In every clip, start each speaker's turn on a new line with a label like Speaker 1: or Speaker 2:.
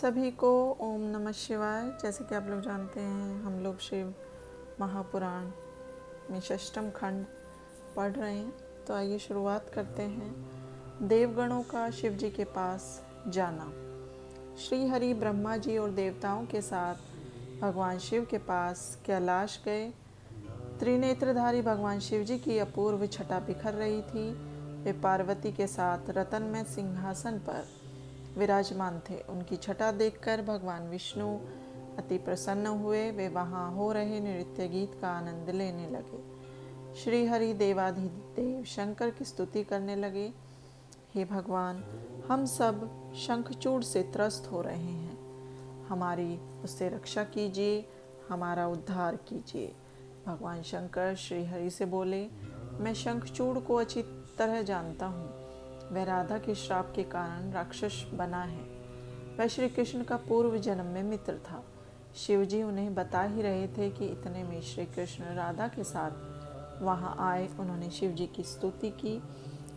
Speaker 1: सभी को ओम नमः शिवाय। जैसे कि आप लोग जानते हैं, हम लोग शिव महापुराण में षष्ठम खंड पढ़ रहे हैं। तो आइए शुरुआत करते हैं। देवगणों का शिव जी के पास जाना। श्री हरि ब्रह्मा जी और देवताओं के साथ भगवान शिव के पास कैलाश गए। त्रिनेत्रधारी भगवान शिव जी की अपूर्व छटा बिखर रही थी। वे पार्वती के साथ रत्नमय सिंहासन पर विराजमान थे। उनकी छटा देखकर भगवान विष्णु अति प्रसन्न हुए। वे वहां हो रहे नृत्य गीत का आनंद लेने लगे। श्री हरि देवाधिदेव शंकर की स्तुति करने लगे। हे भगवान, हम सब शंखचूड़ से त्रस्त हो रहे हैं, हमारी उससे रक्षा कीजिए, हमारा उद्धार कीजिए। भगवान शंकर श्री हरि से बोले, मैं शंखचूड़ को अच्छी तरह जानता हूँ। वह राधा के श्राप के कारण राक्षस बना है। वह श्री कृष्ण का पूर्व जन्म में मित्र था। शिव जी उन्हें बता ही रहे थे कि इतने में श्री कृष्ण राधा के साथ वहां आए। उन्होंने शिव जी की स्तुति की।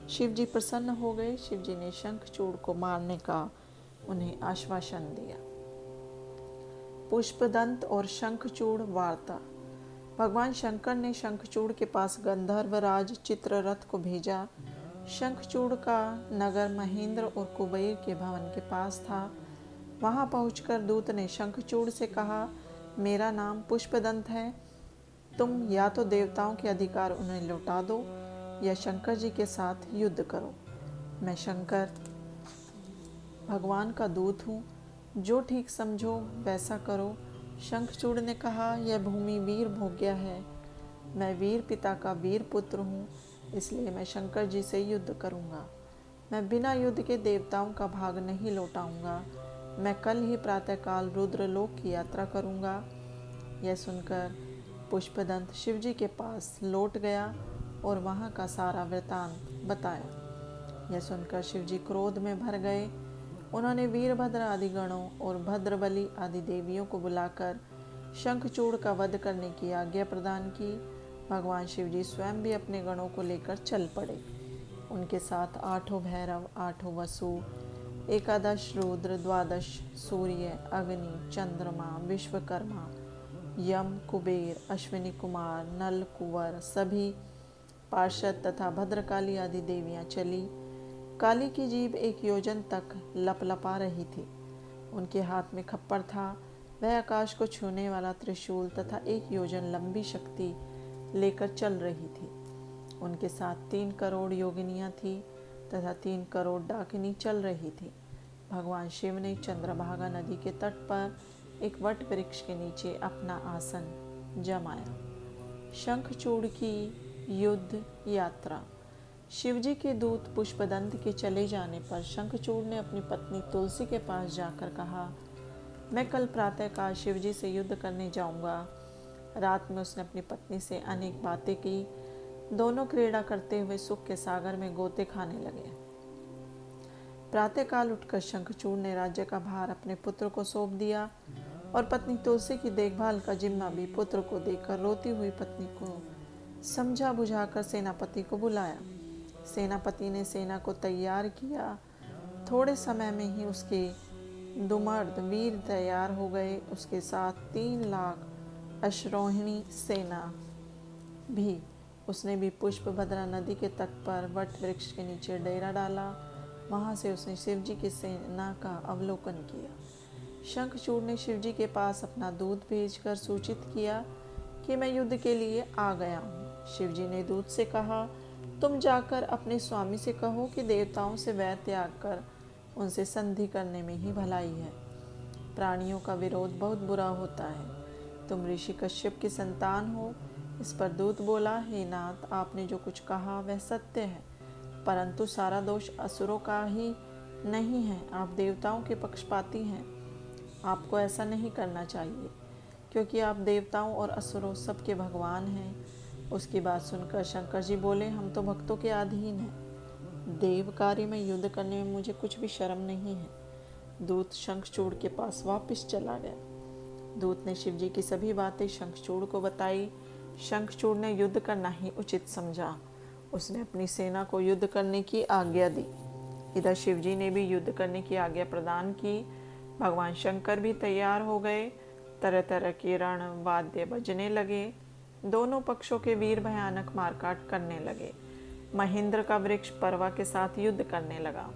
Speaker 1: शिव जी प्रसन्न हो गए। शिव जी ने शंखचूड़ को मारने का उन्हें आश्वासन दिया। पुष्पदंत और शंखचूड़ वार्ता। भगवान शंकर ने शंखचूड़ के पास गंधर्वराज चित्ररथ को भेजा। शंखचूड़ का नगर महेंद्र और कुबेर के भवन के पास था। वहां पहुंचकर दूत ने शंखचूड़ से कहा, मेरा नाम पुष्पदंत है। तुम या तो देवताओं के अधिकार उन्हें लौटा दो या शंकर जी के साथ युद्ध करो। मैं शंकर भगवान का दूत हूँ, जो ठीक समझो वैसा करो। शंखचूड़ ने कहा, यह भूमि वीर भोग्य है। मैं वीर पिता का वीर पुत्र हूँ, इसलिए मैं शंकर जी से युद्ध करूँगा। मैं बिना युद्ध के देवताओं का भाग नहीं लौटाऊंगा। मैं कल ही प्रातःकाल रुद्रलोक की यात्रा करूँगा। यह सुनकर पुष्पदंत शिव जी के पास लौट गया और वहाँ का सारा वृतांत बताया। यह सुनकर शिव जी क्रोध में भर गए। उन्होंने वीरभद्र आदि गणों और भद्रबली आदि देवियों को बुलाकर शंखचूड़ का वध करने की आज्ञा प्रदान की। भगवान शिव जी स्वयं भी अपने गणों को लेकर चल पड़े। उनके साथ 8 भैरव, 8 वसु, 11 रुद्र, 12 सूर्य, अग्नि, चंद्रमा, विश्वकर्मा, यम, कुबेर, अश्विनी कुमार, नल, कुंवर, सभी पार्षद तथा भद्रकाली आदि देवियां चली। काली की जीभ 1 योजन तक लपलपा रही थी। उनके हाथ में खप्पर था। वह आकाश को छूने वाला त्रिशूल तथा 1 योजन लंबी शक्ति लेकर चल रही थी। उनके साथ 3 करोड़ योगिनियां थी तथा 3 करोड़ डाकिनी चल रही थी। भगवान शिव ने चंद्रभागा नदी के तट पर एक वट वृक्ष के नीचे अपना आसन जमाया। शंखचूड़ की युद्ध यात्रा। शिवजी के दूत पुष्पदंत के चले जाने पर शंखचूड़ ने अपनी पत्नी तुलसी के पास जाकर कहा, मैं कल प्रातःकाल शिवजी से युद्ध करने जाऊंगा। रात में उसने अपनी पत्नी से अनेक बातें की। दोनों क्रीड़ा करते हुए सुख के सागर में गोते खाने लगे। प्रातःकाल उठकर शंखचूड़ ने राज्य का भार अपने पुत्र को सौंप दिया और पत्नी तुलसी की देखभाल का जिम्मा भी पुत्र को देकर रोती हुई पत्नी को समझा बुझाकर सेनापति को बुलाया। सेनापति ने सेना को तैयार किया। थोड़े समय में ही उसके दुमर्द वीर तैयार हो गए। उसके साथ 3 लाख अश्वरोहिणी सेना भी। उसने भी पुष्पभद्रा नदी के तट पर वट वृक्ष के नीचे डेरा डाला। वहां से उसने शिवजी की सेना का अवलोकन किया। शंखचूड़ ने शिवजी के पास अपना दूत भेजकर सूचित किया कि मैं युद्ध के लिए आ गया हूँ। शिवजी ने दूत से कहा, तुम जाकर अपने स्वामी से कहो कि देवताओं से वैर त्याग कर उनसे संधि करने में ही भलाई है। प्राणियों का विरोध बहुत बुरा होता है। तुम ऋषि कश्यप की संतान हो। इस पर दूत बोला, हे नाथ, आपने जो कुछ कहा वह सत्य है, परंतु सारा दोष असुरों का ही नहीं है। आप देवताओं के पक्षपाती हैं। आपको ऐसा नहीं करना चाहिए, क्योंकि आप देवताओं और असुरों सबके भगवान हैं। उसकी बात सुनकर शंकर जी बोले, हम तो भक्तों के अधीन हैं। देव कार्य में युद्ध करने में मुझे कुछ भी शर्म नहीं है। दूत शंखचूड़ के पास वापस चला गया। दूत ने शिवजी की सभी बातें शंखचूड़ को बताई। शंखचूड़ ने युद्ध करना ही उचित समझा। उसने अपनी सेना को युद्ध करने की आज्ञा दी। इधर शिवजी ने भी युद्ध करने की आज्ञा प्रदान की। भगवान शंकर भी तैयार हो गए। तरह तरह के रण वाद्य बजने लगे। दोनों पक्षों के वीर भयानक मारकाट करने लगे। महेंद्र का वृक्ष परवा के साथ युद्ध करने लगा।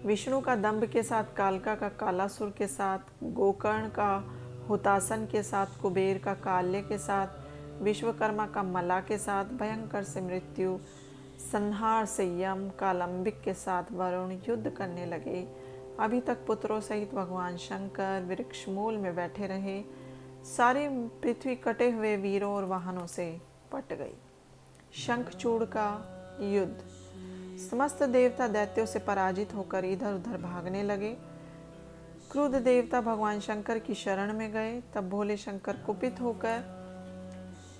Speaker 1: विष्णु का दंभ के साथ कालका का कालासुर के साथ, गोकर्ण का हुतासन के साथ, कुबेर का काल्य के साथ, विश्वकर्मा का मला के साथ, भयंकर से मृत्यु, संहार से यम, कालंबिक के साथ वरुण युद्ध करने लगे। अभी तक पुत्रों सहित भगवान शंकर वृक्ष मूल में बैठे रहे। सारी पृथ्वी कटे हुए वीरों और वाहनों से पट गई। शंखचूड़ का युद्ध। समस्त देवता दैत्यों से पराजित होकर इधर उधर भागने लगे। क्रुद्ध देवता भगवान शंकर की शरण में गए। तब भोले शंकर कुपित होकर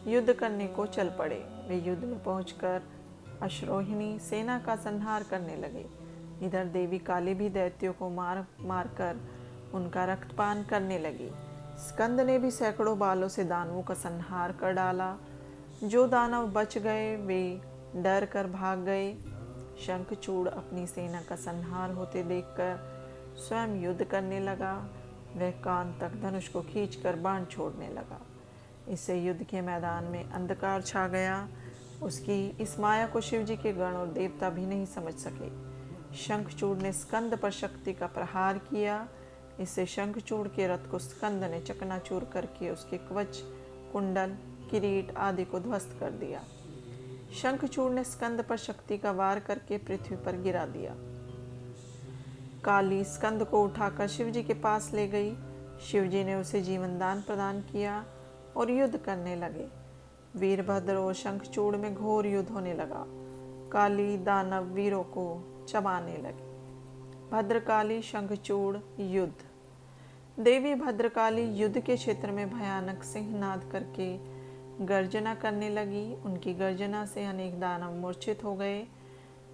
Speaker 1: युद्ध करने को चल पड़े। वे युद्ध में पहुंचकर अश्रोहिणी सेना का संहार करने लगे। इधर देवी काली भी दैत्यों को मार मारकर उनका रक्तपान करने लगी। स्कंद ने भी सैकड़ों बालों से दानवों का संहार कर डाला। जो दानव बच गए वे डर कर भाग गए। शंखचूड़ अपनी सेना का संहार होते देखकर स्वयं युद्ध करने लगा। वह कान तक धनुष को खींचकर बाण छोड़ने लगा। इससे युद्ध के मैदान में अंधकार छा गया। उसकी इस माया को शिवजी के गण और देवता भी नहीं समझ सके। शंखचूड़ ने स्कंद पर शक्ति का प्रहार किया। इससे शंखचूड़ के रथ को स्कंद ने चकनाचूर करके उसके कवच, कुंडल, किरीट आदि को ध्वस्त कर दिया। शंखचूड़ ने स्कंद पर शक्ति का वार करके पृथ्वी पर गिरा दिया। काली स्कंद को उठाकर शिवजी के पास ले गई। शिवजी ने उसे जीवन दान प्रदान किया और युद्ध करने लगे। वीरभद्र और शंखचूड़ में घोर युद्ध होने लगा। काली दानव वीरों को चबाने लगी। भद्रकाली शंखचूड़ युद्ध। देवी भद्रकाली युद्ध के क्षेत्र में भयानक सिंहनाद करके गर्जना करने लगी। उनकी गर्जना से अनेक दानव मूर्छित हो गए।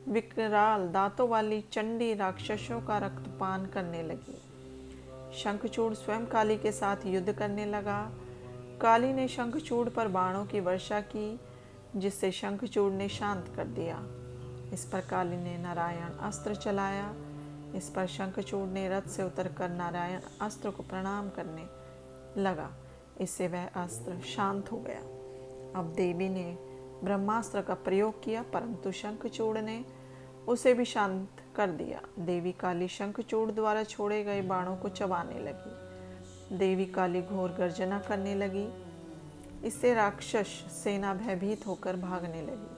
Speaker 1: विकराल दांतों वाली चंडी राक्षसों का रक्तपान करने लगी। शंखचूड़ स्वयं काली के साथ युद्ध करने लगा। काली ने शंखचूड़ पर बाणों की वर्षा की, जिससे शंखचूड़ ने शांत कर दिया। इस पर काली ने नारायण अस्त्र चलाया। इस पर शंखचूड़ ने रथ से उतरकर नारायण अस्त्र को प्रणाम करने लगा। इससे वह अस्त्र शांत हो गया। अब देवी ने ब्रह्मास्त्र का प्रयोग किया, परंतु शंखचूड़ ने उसे भी शांत कर दिया। देवी काली शंखचूड़ द्वारा छोड़े गए बाणों को चबाने लगी। देवी काली घोर गर्जना करने लगी। इससे राक्षस सेना भयभीत होकर भागने लगी।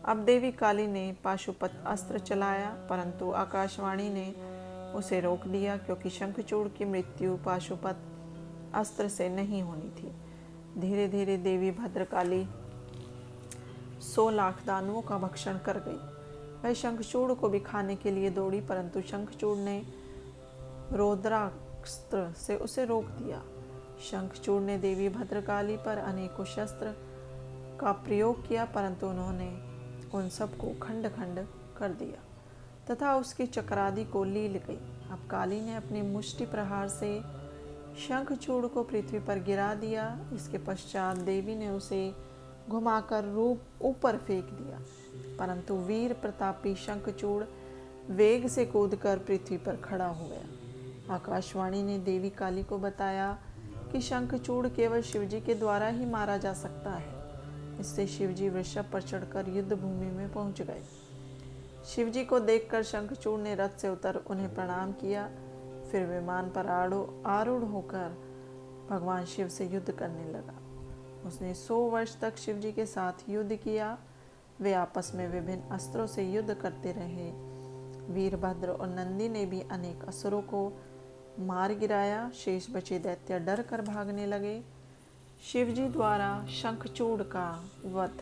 Speaker 1: अब देवी काली ने पाशुपत अस्त्र चलाया, परंतु आकाशवाणी ने उसे रोक दिया, क्योंकि शंखचूड़ की मृत्यु पाशुपत अस्त्र से नहीं होनी थी। धीरे धीरे देवी भद्रकाली 100 लाख दानवों का भक्षण कर गई। वह शंखचूड़ को भी खाने के लिए दौड़ी, परंतु शंखचूड़ ने रौद्रास्त्र से उसे रोक दिया। शंखचूड़ ने देवी भद्रकाली पर अनेकों शस्त्र का प्रयोग किया, परंतु उन्होंने उन सबको खंड खंड कर दिया तथा उसकी चक्रादि को लील गई। अब काली ने अपनी मुष्टि प्रहार से शंखचूड़ को पृथ्वी पर गिरा दिया। इसके पश्चात देवी ने उसे घुमाकर रूप ऊपर फेंक दिया, परंतु वीर प्रतापी शंखचूड़ वेग से कूदकर पृथ्वी पर खड़ा हो गया। आकाशवाणी ने देवी काली को बताया कि शंखचूड़ केवल शिवजी के द्वारा ही मारा जा सकता है। इससे शिवजी वृषभ पर चढ़कर युद्ध भूमि में पहुंच गए। शिवजी को देखकर शंखचूड़ ने रथ से उतर उन्हें प्रणाम किया। फिर विमान पर आरूढ़ होकर भगवान शिव से युद्ध करने लगा। उसने 100 वर्ष तक शिवजी के साथ युद्ध किया। वे आपस में विभिन्न अस्त्रों से युद्ध करते रहे। वीरभद्र और नंदी ने भी अनेक असुरों को मार गिराया। शेष बचे दैत्य डर कर भागने लगे। शिवजी द्वारा शंखचूड़ का वध।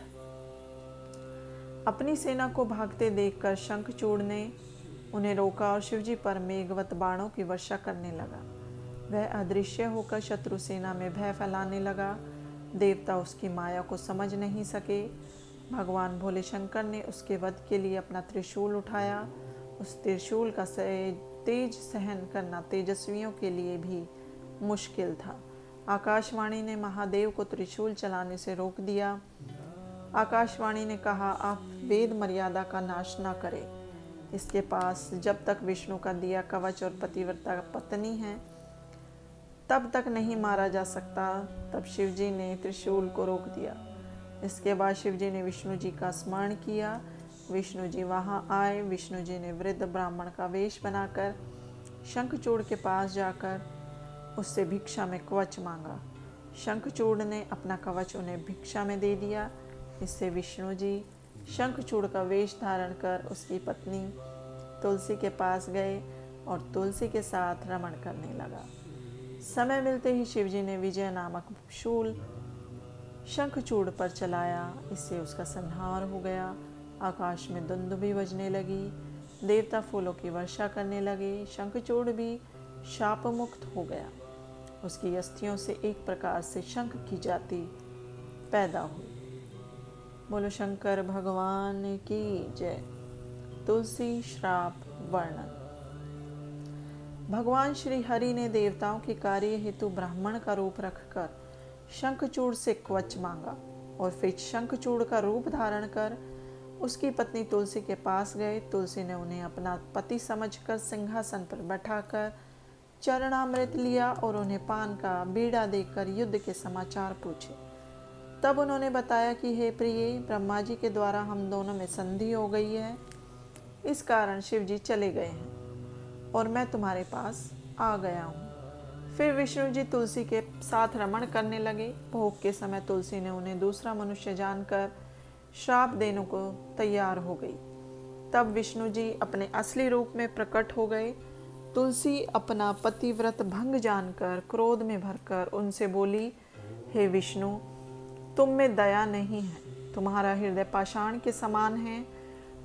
Speaker 1: अपनी सेना को भागते देखकर शंखचूड़ ने उन्हें रोका और शिवजी पर मेघवत बाणों की वर्षा करने लगा। वह अदृश्य होकर शत्रु सेना में भय फैलाने लगा। देवता उसकी माया को समझ नहीं सके। भगवान भोले शंकर ने उसके वध के लिए अपना त्रिशूल उठाया। उस त्रिशूल का तेज सहन करना तेजस्वियों के लिए भी मुश्किल था। आकाशवाणी ने महादेव को त्रिशूल चलाने से रोक दिया। आकाशवाणी ने कहा, आप वेद मर्यादा का नाश न करें। इसके पास जब तक विष्णु का दिया कवच और पतिव्रता पत्नी है तब तक नहीं मारा जा सकता। तब शिवजी ने त्रिशूल को रोक दिया। इसके बाद शिवजी ने विष्णु जी का स्मरण किया। विष्णु जी वहाँ आए। विष्णु जी ने वृद्ध ब्राह्मण का वेश बनाकर शंखचूड़ के पास जाकर उससे भिक्षा में कवच मांगा। शंखचूड़ ने अपना कवच उन्हें भिक्षा में दे दिया। इससे विष्णु जी शंखचूड़ का वेश धारण कर उसकी पत्नी तुलसी के पास गए और तुलसी के साथ रमण करने लगा। समय मिलते ही शिवजी ने विजय नामक शूल शंखचूड़ पर चलाया। इससे उसका संहार हो गया। आकाश में दुंदुभी बजने लगी। देवता फूलों की वर्षा करने लगे। शंखचूड़ भी शाप मुक्त हो गया। उसकी अस्थियों से एक प्रकार से शंख की जाति पैदा हुई। बोलो शंकर भगवान की जय। तुलसी श्राप वर्णन। भगवान श्री हरि ने देवताओं के कार्य हेतु ब्राह्मण का रूप रखकर शंखचूड़ से कवच मांगा और फिर शंखचूड़ का रूप धारण कर उसकी पत्नी तुलसी के पास गए। तुलसी ने उन्हें अपना पति समझकर सिंहासन पर बैठाकर चरणामृत लिया और उन्हें पान का बीड़ा देकर युद्ध के समाचार पूछे। तब उन्होंने बताया कि हे प्रिय, ब्रह्मा जी के द्वारा हम दोनों में संधि हो गई है। इस कारण शिव जी चले गए हैं और मैं तुम्हारे पास आ गया हूँ। फिर विष्णु जी तुलसी के साथ रमण करने लगे। भोग के समय तुलसी ने उन्हें दूसरा मनुष्य जानकर श्राप देने को तैयार हो गई। तब विष्णु जी अपने असली रूप में प्रकट हो गए। तुलसी अपना पतिव्रत भंग जानकर क्रोध में भरकर उनसे बोली, हे विष्णु, तुम में दया नहीं है। तुम्हारा हृदय पाषाण के समान है।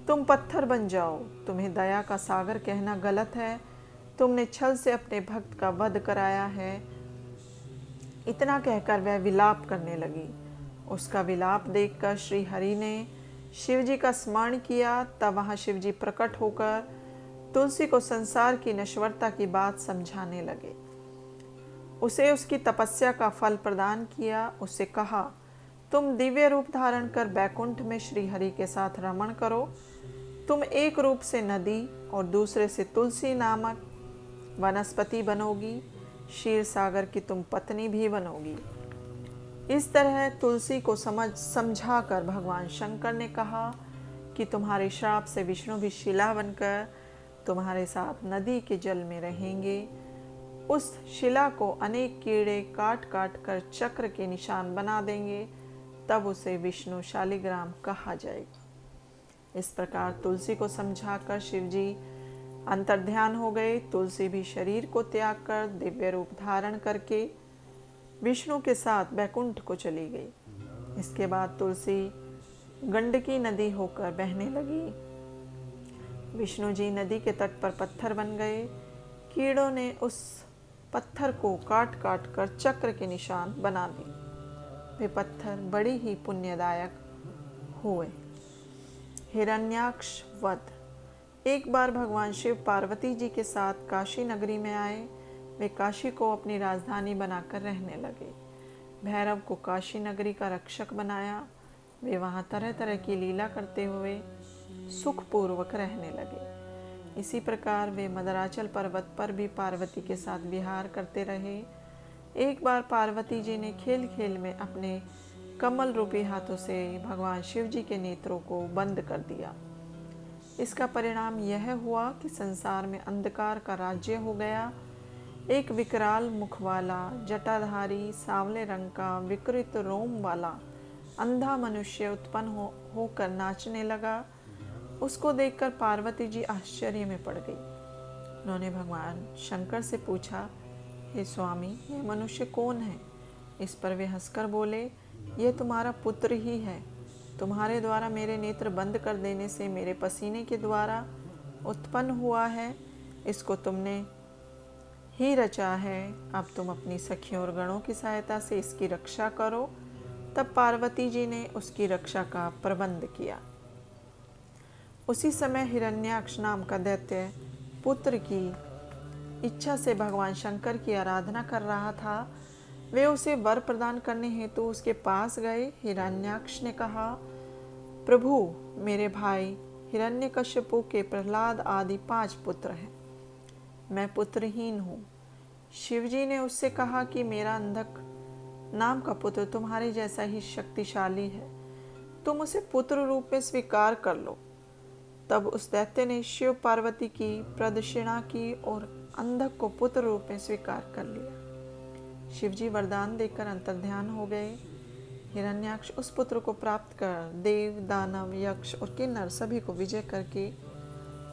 Speaker 1: तुम पत्थर बन जाओ। तुम्हें दया का सागर कहना गलत है। तुमने छल से अपने भक्त का वध कराया है। इतना कहकर वह विलाप करने लगी। उसका विलाप देखकर श्री हरि ने शिवजी का स्मरण किया। तब वहाँ शिवजी प्रकट होकर तुलसी को संसार की नश्वरता की बात समझाने लगे। उसे उसकी तपस्या का फल प्रदान किया। उससे कहा, तुम दिव्य रूप धारण कर बैकुंठ में श्री हरि के साथ रमण करो। तुम एक रूप से नदी और दूसरे से तुलसी नामक वनस्पति बनोगी। क्षीर सागर की तुम पत्नी भी बनोगी। इस तरह तुलसी को समझाकर भगवान शंकर ने कहा कि तुम्हारे श्राप से विष्णु भी शिला बनकर तुम्हारे साथ नदी के जल में रहेंगे। उस शिला को अनेक कीड़े काट काट कर चक्र के निशान बना देंगे। तब उसे विष्णु शालिग्राम कहा जाएगा। इस प्रकार तुलसी को समझाकर शिवजी अंतर्ध्यान हो गए। तुलसी भी शरीर को त्याग कर दिव्य रूप धारण करके विष्णु के साथ बैकुंठ को चली गई। इसके बाद तुलसी गंडकी नदी होकर बहने लगी। विष्णु जी नदी के तट पर पत्थर बन गए। कीड़ों ने उस पत्थर को काट काट कर चक्र के निशान बना दिए। वे पत्थर बड़ी ही पुण्यदायक हुए। हिरण्याक्ष वध। एक बार भगवान शिव पार्वती जी के साथ काशी नगरी में आए। वे काशी को अपनी राजधानी बनाकर रहने लगे। भैरव को काशी नगरी का रक्षक बनाया। वे वहाँ तरह तरह की लीला करते हुए सुखपूर्वक रहने लगे। इसी प्रकार वे मदराचल पर्वत पर भी पार्वती के साथ विहार करते रहे। एक बार पार्वती जी ने खेल खेल में अपने कमल रूपी हाथों से भगवान शिव जी के नेत्रों को बंद कर दिया। इसका परिणाम यह हुआ कि संसार में अंधकार का राज्य हो गया। एक विकराल मुख वाला, जटाधारी, सांवले रंग का, विकृत रोम वाला अंधा मनुष्य उत्पन्न होकर नाचने लगा। उसको देखकर पार्वती जी आश्चर्य में पड़ गई। उन्होंने भगवान शंकर से पूछा, हे स्वामी, यह मनुष्य कौन है? इस पर वे हंसकर बोले, यह तुम्हारा पुत्र ही है। तुम्हारे द्वारा मेरे नेत्र बंद कर देने से मेरे पसीने के द्वारा उत्पन्न हुआ है। इसको तुमने ही रचा है। अब तुम अपनी सखियों और गणों की सहायता से इसकी रक्षा करो। तब पार्वती जी ने उसकी रक्षा का प्रबंध किया। उसी समय हिरण्याक्ष नाम का दैत्य पुत्र की इच्छा से भगवान शंकर की आराधना कर रहा था। वे उसे वर प्रदान करने हेतु उसके पास गए। हिरण्याक्ष ने कहा, प्रभु, मेरे भाई हिरण्यकश्यपु के प्रहलाद आदि 5 पुत्र हैं। मैं पुत्रहीन हूँ। शिवजी ने उससे कहा कि मेरा अंधक नाम का पुत्र तुम्हारे जैसा ही शक्तिशाली है, तुम उसे पुत्र रूप में स्वीकार कर लो। तब उस दैत्य ने शिव पार्वती की प्रदक्षिणा की और अंधक को पुत्र रूप में स्वीकार कर लिया। शिवजी वरदान देकर अंतर्ध्यान हो गए। हिरण्याक्ष उस पुत्र को प्राप्त कर देव, दानव, यक्ष और किन्नर सभी को विजय करके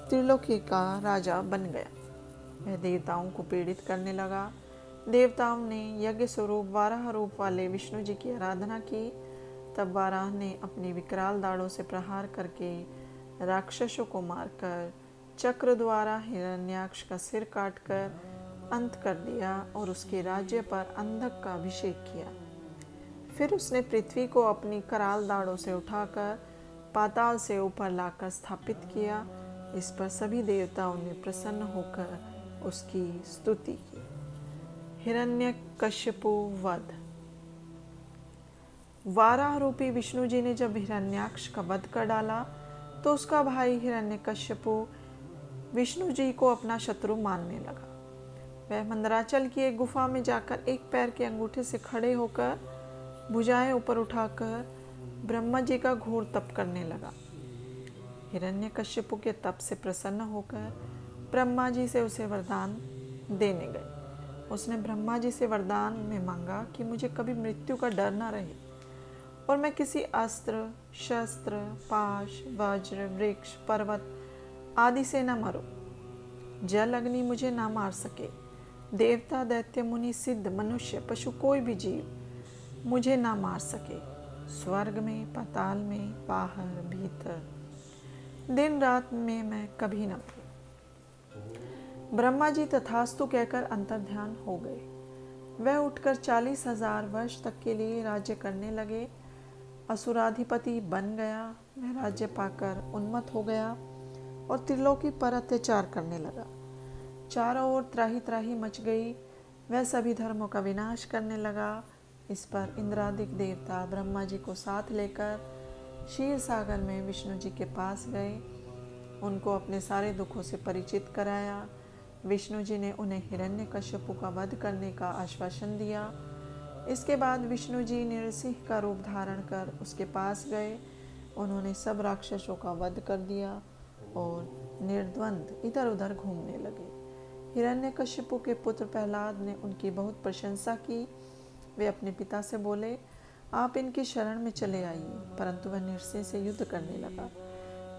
Speaker 1: त्रिलोकी का राजा बन गया। वह देवताओं को पीड़ित करने लगा। देवताओं ने यज्ञ स्वरूप वाराह रूप वाले विष्णु जी की आराधना की। तब वाराह ने अपनी विकराल दाढ़ों से प्रहार करके राक्षसों को मारकर चक्र द्वारा हिरण्याक्ष का सिर काटकर अंत कर दिया और उसके राज्य पर अंधक का अभिषेक किया। फिर उसने पृथ्वी को अपनी कराल दाढ़ों से उठाकर पाताल से ऊपर लाकर स्थापित किया। इस पर सभी देवताओं ने प्रसन्न होकर उसकी स्तुति की। हिरण्यकश्यपु वध। वाराह रूपी विष्णु जी ने जब हिरण्याक्ष का वध कर डाला तो उसका भाई हिरण्यकश्यपु विष्णु जी को अपना शत्रु मानने लगा। वह मंदराचल की एक गुफा में जाकर एक पैर के अंगूठे से खड़े होकर भुजाएं ऊपर उठाकर ब्रह्मा जी का घोर तप करने लगा। हिरण्यकश्यपु के तप से प्रसन्न होकर ब्रह्मा जी से उसे वरदान देने गए। उसने ब्रह्मा जी से वरदान में मांगा कि मुझे कभी मृत्यु का डर न रहे और मैं किसी अस्त्र, शस्त्र, पाश, वज्र, वृक्ष, पर्वत आदि से न मरूं। जल, अग्नि मुझे ना मार सके। देवता, दैत्य, मुनि, सिद्ध, मनुष्य, पशु, कोई भी जीव मुझे ना मार सके। स्वर्ग में, पाताल में, बाहर, भीतर, दिन रात में मैं कभी न मरूं। ब्रह्मा जी तथास्तु कहकर अंतर्ध्यान हो गए। वह उठकर 40,000 वर्ष तक के लिए राज्य करने लगे। असुराधिपति बन गया। वह राज्य पाकर उन्मत्त हो गया और त्रिलोकी पर अत्याचार करने लगा। चारों ओर त्राही त्राही मच गई। वह सभी धर्मों का विनाश करने लगा। इस पर इंद्रादिक देवता ब्रह्मा जी को साथ लेकर क्षीर सागर में विष्णु जी के पास गए। उनको अपने सारे दुखों से परिचित कराया। विष्णु जी ने उन्हें हिरण्यकश्यपु का वध करने का आश्वासन दिया। इसके बाद विष्णु जी नरसिंह का रूप धारण कर उसके पास गए। उन्होंने सब राक्षसों का वध कर दिया और निर्द्वंद इधर उधर घूमने लगे। हिरण्यकश्यपु के पुत्र प्रहलाद ने उनकी बहुत प्रशंसा की। वे अपने पिता से बोले, आप इनकी शरण में चले आइए। परंतु वह नरसिंह से युद्ध करने लगा।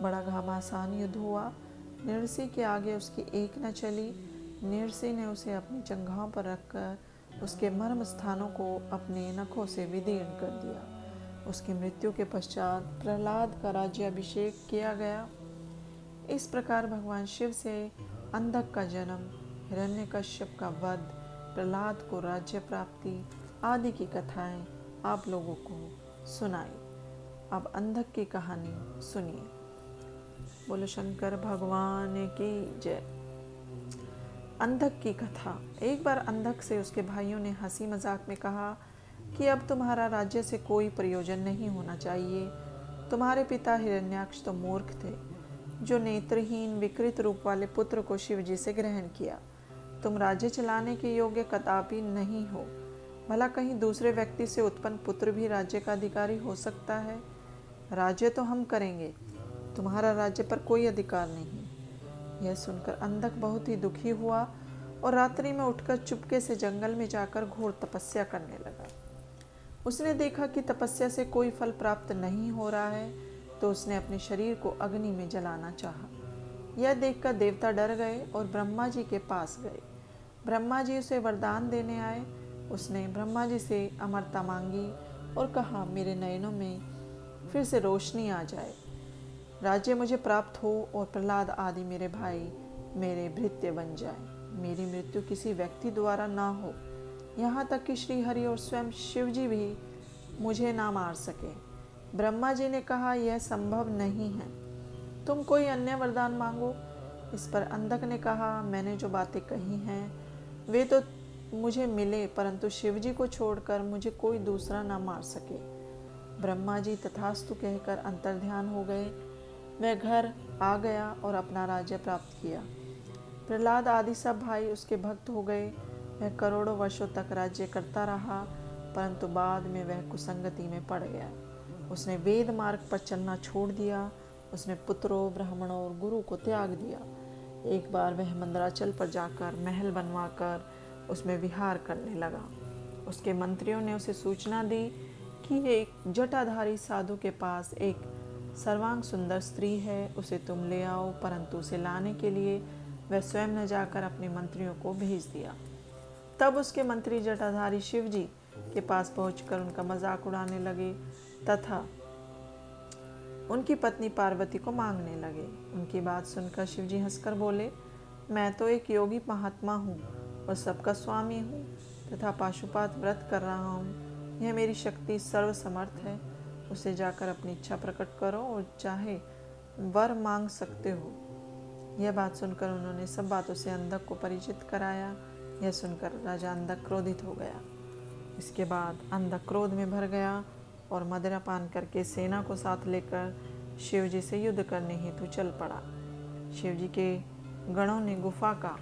Speaker 1: बड़ा घमासान युद्ध हुआ। नरसिंह के आगे उसकी एक न चली। नरसिंह ने उसे अपनी जंघाओं पर रखकर उसके मर्म स्थानों को अपने नखों से विदीर्ण कर दिया। उसकी मृत्यु के पश्चात प्रहलाद का राज्याभिषेक किया गया। इस प्रकार भगवान शिव से अंधक का जन्म, हिरण्यकश्यप का वध, प्रहलाद को राज्य प्राप्ति आदि की कथाएं आप लोगों को सुनाई। अब अंधक की कहानी सुनिए। बोलो शंकर भगवान की जय। अंधक की कथा। एक बार अंधक से उसके भाइयों ने हंसी मजाक में कहा कि अब तुम्हारा राज्य से कोई प्रयोजन नहीं होना चाहिए। तुम्हारे पिता हिरण्याक्ष तो मूर्ख थे, जो नेत्रहीन विकृत रूप वाले पुत्र को शिव जी से ग्रहण किया। तुम राज्य चलाने के योग्य कदापि नहीं हो। भला कहीं दूसरे व्यक्ति से उत्पन्न पुत्र भी राज्य का अधिकारी हो सकता है? राज्य तो हम करेंगे, तुम्हारा राज्य पर कोई अधिकार नहीं। यह सुनकर अंधक बहुत ही दुखी हुआ और रात्रि में उठकर चुपके से जंगल में जाकर घोर तपस्या करने लगा। उसने देखा कि तपस्या से कोई फल प्राप्त नहीं हो रहा है, तो उसने अपने शरीर को अग्नि में जलाना चाहा। यह देखकर देवता डर गए और ब्रह्मा जी के पास गए। ब्रह्मा जी उसे वरदान देने आए। उसने ब्रह्मा जी से अमरता मांगी और कहा, मेरे नयनों में फिर से रोशनी आ जाए, राज्य मुझे प्राप्त हो और प्रहलाद आदि मेरे भाई मेरे भृत्य बन जाए। मेरी मृत्यु किसी व्यक्ति द्वारा ना हो, यहाँ तक कि श्री हरि और स्वयं शिव जी भी मुझे ना मार सके। ब्रह्मा जी ने कहा, यह संभव नहीं है, तुम कोई अन्य वरदान मांगो। इस पर अंधक ने कहा, मैंने जो बातें कही हैं वे तो मुझे मिले, परंतु शिव जी को छोड़कर मुझे कोई दूसरा ना मार सके। ब्रह्मा जी तथास्तु कहकर अंतर्ध्यान हो गए। वह घर आ गया और अपना राज्य प्राप्त किया। प्रहलाद आदि सब भाई उसके भक्त हो गए। वह करोड़ों वर्षों तक राज्य करता रहा, परंतु बाद में वह कुसंगति में पड़ गया। उसने वेद मार्ग पर चलना छोड़ दिया। उसने पुत्रों, ब्राह्मणों और गुरु को त्याग दिया। एक बार वह मंदराचल पर जाकर महल बनवाकर उसमें विहार करने लगा। उसके मंत्रियों ने उसे सूचना दी कि एक जटाधारी साधु के पास एक सर्वांग सुंदर स्त्री है, उसे तुम ले आओ। परंतु उसे लाने के लिए वह स्वयं न जाकर अपने मंत्रियों को भेज दिया। तब उसके मंत्री जटाधारी शिव जी के पास पहुंचकर उनका मजाक उड़ाने लगे तथा उनकी पत्नी पार्वती को मांगने लगे। उनकी बात सुनकर शिव जी हंसकर बोले, मैं तो एक योगी महात्मा हूँ और सबका स्वामी हूँ तथा पाशुपात व्रत कर रहा हूँ। यह मेरी शक्ति सर्वसमर्थ है। उसे जाकर अपनी इच्छा प्रकट करो और चाहे वर मांग सकते हो। यह बात सुनकर उन्होंने सब बातों से अंधक को परिचित कराया। यह सुनकर राजा अंधक क्रोधित हो गया। इसके बाद अंधक क्रोध में भर गया और मदिरा पान करके सेना को साथ लेकर शिव जी से युद्ध करने हेतु चल पड़ा। शिव जी के गणों ने गुफा का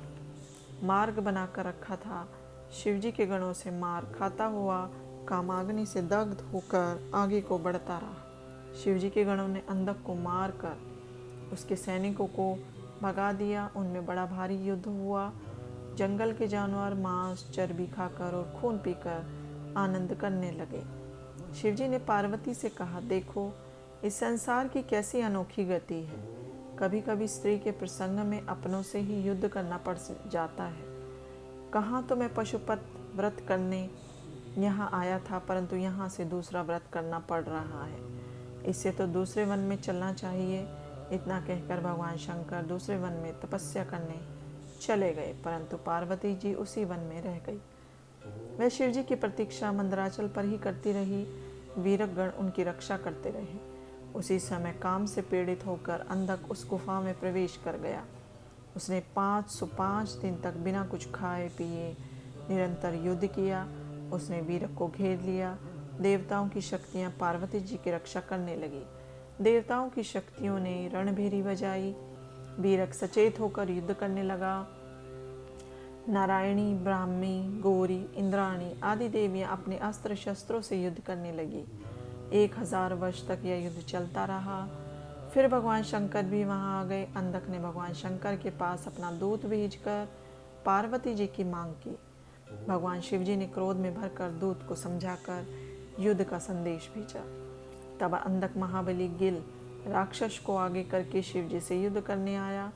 Speaker 1: मार्ग बनाकर रखा था। शिव जी के गणों से मार खाता हुआ कामाग्नि से दग्ध होकर आगे को बढ़ता रहा। शिव जी के गणों ने अंधक को मार कर उसके सैनिकों को भगा दिया। उनमें बड़ा भारी युद्ध हुआ। जंगल के जानवर मांस, चर्बी खाकर और खून पीकर आनंद करने लगे। शिवजी ने पार्वती से कहा, देखो इस संसार की कैसी अनोखी गति है। कभी कभी स्त्री के प्रसंग में अपनों से ही युद्ध करना पड़ जाता है। कहाँ तो मैं पशुपत व्रत करने यहाँ आया था, परंतु यहाँ से दूसरा व्रत करना पड़ रहा है। इससे तो दूसरे वन में चलना चाहिए। इतना कहकर भगवान शंकर दूसरे वन में तपस्या करने चले गए, परंतु पार्वती जी उसी वन में रह गई। वह शिव जी की प्रतीक्षा मंदराचल पर ही करती रही। वीरगण उनकी रक्षा करते रहे। उसी समय काम से पीड़ित होकर अंधक उस गुफा में प्रवेश कर गया। उसने 505 दिन तक बिना कुछ खाए पिए निरंतर युद्ध किया। उसने वीरक को घेर लिया। देवताओं की शक्तियां पार्वती जी की रक्षा करने लगी। देवताओं की शक्तियों ने रणभेरी बजाई। वीरक सचेत होकर युद्ध करने लगा। नारायणी, ब्राह्मी, गौरी, इंद्राणी आदि देवियां अपने अस्त्र शस्त्रों से युद्ध करने लगी। 1000 वर्ष तक यह युद्ध चलता रहा। फिर भगवान शंकर भी वहां आ गए। अंधक ने भगवान शंकर के पास अपना दूत भेजकर पार्वती जी की मांग की। भगवान शिव जी ने क्रोध में भरकर दूत को समझाकर युद्ध का संदेश भेजा। तब अंधक महाबली गिल राक्षस को आगे करके शिव जी से युद्ध करने आया।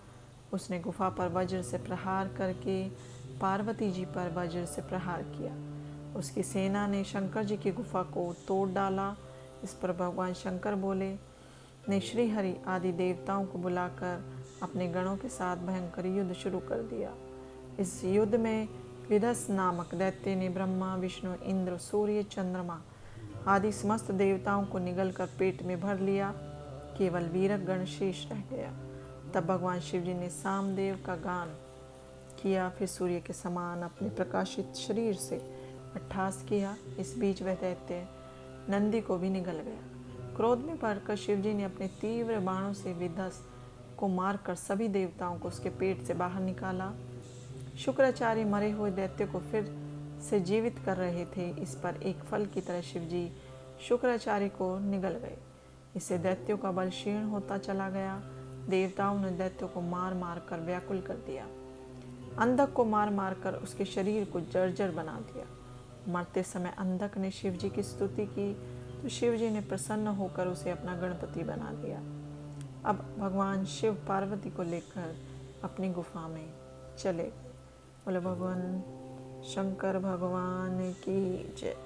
Speaker 1: उसने गुफा पर वज्र से प्रहार करके पार्वती जी पर वज्र से प्रहार किया। उसकी सेना ने शंकर जी की गुफा को तोड़ डाला। इस पर भगवान शंकर बोले ने श्रीहरि आदि देवताओं को बुलाकर अपने गणों के साथ भयंकर युद्ध शुरू कर दिया। इस युद्ध में विदस नामक दैत्य ने ब्रह्मा, विष्णु, इंद्र, सूर्य, चंद्रमा आदि समस्त देवताओं को निगलकर पेट में भर लिया। केवल वीरक गण शेष रह गया। तब भगवान शिव जी ने सामदेव का गान किया। फिर सूर्य के समान अपने प्रकाशित शरीर से अट्ठास किया। इस बीच वह दैत्य नंदी को भी निगल गया। क्रोध में भरकर शिव जी ने अपने तीव्र बाणों से विदस को मारकर सभी देवताओं को उसके पेट से बाहर निकाला। शुक्राचार्य मरे हुए दैत्य को फिर से जीवित कर रहे थे। इस पर एक फल की तरह शिव जी शुक्राचार्य को निगल गए। इससे दैत्यों का बल क्षीण होता चला गया। देवताओं ने दैत्यों को मार मार कर व्याकुल कर दिया। अंधक को मार मार कर उसके शरीर को जर्जर बना दिया। मरते समय अंधक ने शिव जी की स्तुति की तो शिव जी ने प्रसन्न होकर उसे अपना गणपति बना दिया। अब भगवान शिव पार्वती को लेकर अपनी गुफा में चले। बोले भगवान शंकर भगवान की जय।